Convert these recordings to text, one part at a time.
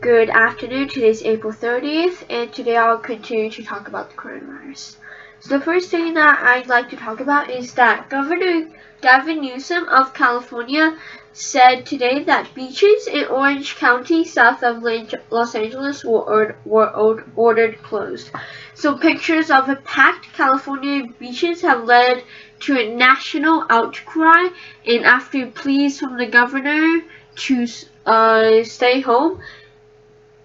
Good afternoon. Today's April 30th, and today I'll continue to talk about the coronavirus. So the first thing that I'd like to talk about is that Governor Gavin Newsom of California said today that beaches in Orange County, south of Los Angeles, were ordered closed. So pictures of packed California beaches have led to a national outcry, and after pleas from the governor to stay home,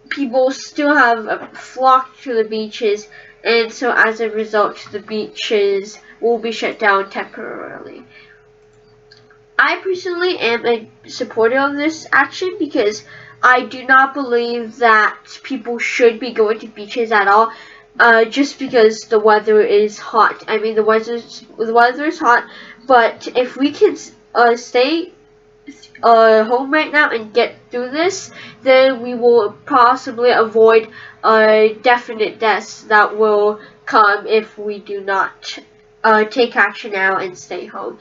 people still have flocked to the beaches, and so as a result, the beaches will be shut down temporarily. I personally am a supporter of this action because I do not believe that people should be going to beaches at all, just because the weather is hot. I mean, the weather is hot, but if we can stay home right now and get through this, then we will possibly avoid definite deaths that will come if we do not take action now and stay home.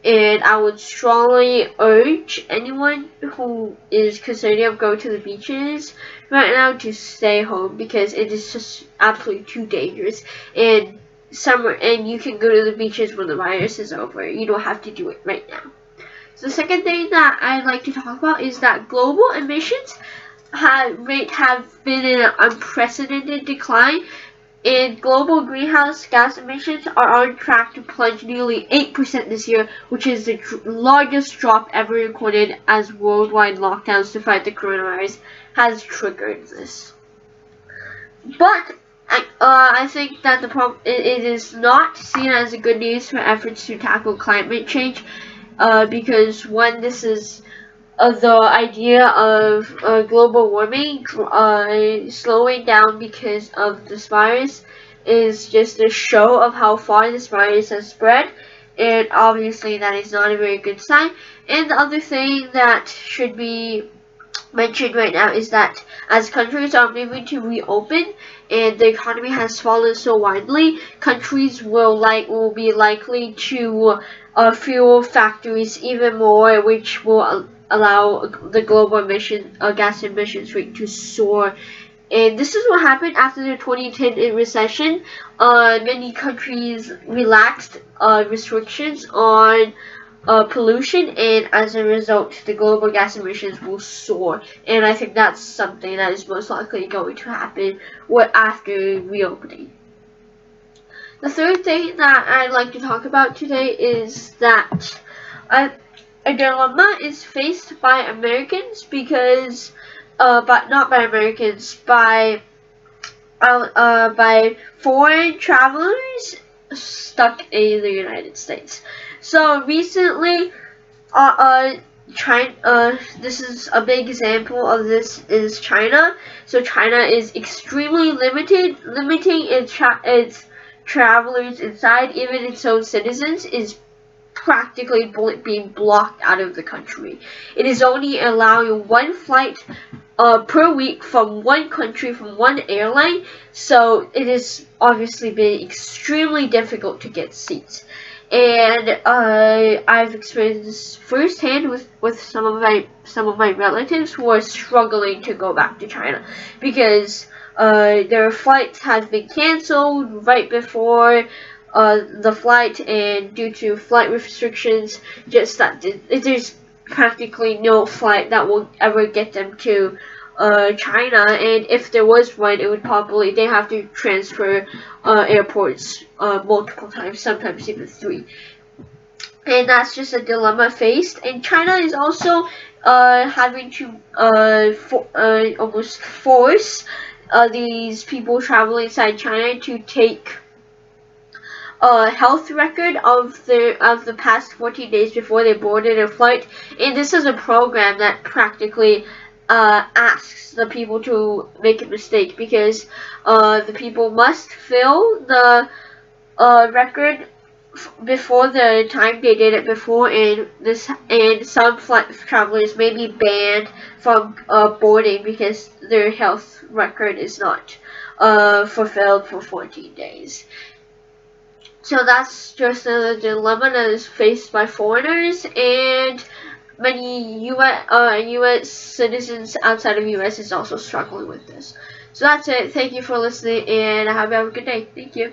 And I would strongly urge anyone who is considering of going to the beaches right now to stay home, because it is just absolutely too dangerous. And you can go to the beaches when the virus is over. You don't have to do it right now. So the second thing that I'd like to talk about is that global emissions have been in an unprecedented decline, and global greenhouse gas emissions are on track to plunge nearly 8% this year, which is the largest drop ever recorded as worldwide lockdowns to fight the coronavirus has triggered this. But I think that it is not seen as a good news for efforts to tackle climate change. Because one, this is the idea of global warming slowing down because of this virus is just a show of how far this virus has spread, and obviously that is not a very good sign. And the other thing that should be mentioned right now is that as countries are moving to reopen and the economy has fallen so widely, countries will be likely to fuel factories even more, which will allow the global gas emissions rate to soar. And this is what happened after the 2010 recession. Many countries relaxed restrictions on pollution, and as a result, the global gas emissions will soar. And I think that's something that is most likely going to happen after reopening. The third thing that I'd like to talk about today is that a dilemma is faced by Americans because, but not by Americans, by foreign travelers stuck in the United States. So recently, China, this is a big example of this is China. So China is extremely limiting its travelers inside. Even its own citizens is practically being blocked out of the country. It is only allowing one flight per week from one country, from one airline, so it has obviously been extremely difficult to get seats. And I've experienced this firsthand with some of my relatives who are struggling to go back to China because their flights have been canceled right before the flight, and due to flight restrictions, just that there's practically no flight that will ever get them to China, and if there was one, it would they have to transfer airports multiple times, sometimes even 3. And that's just a dilemma faced. And China is also having to almost force these people traveling inside China to take a health record of the past 14 days before they boarded a flight. And this is a program that practically asks the people to make a mistake, because the people must fill the record before the time they did it before, and some flight travelers may be banned from boarding because their health record is not fulfilled for 14 days. So that's just a dilemma that is faced by foreigners, and many U.S. citizens outside of U.S. is also struggling with this. So that's it. Thank you for listening, and I hope you have a good day. Thank you.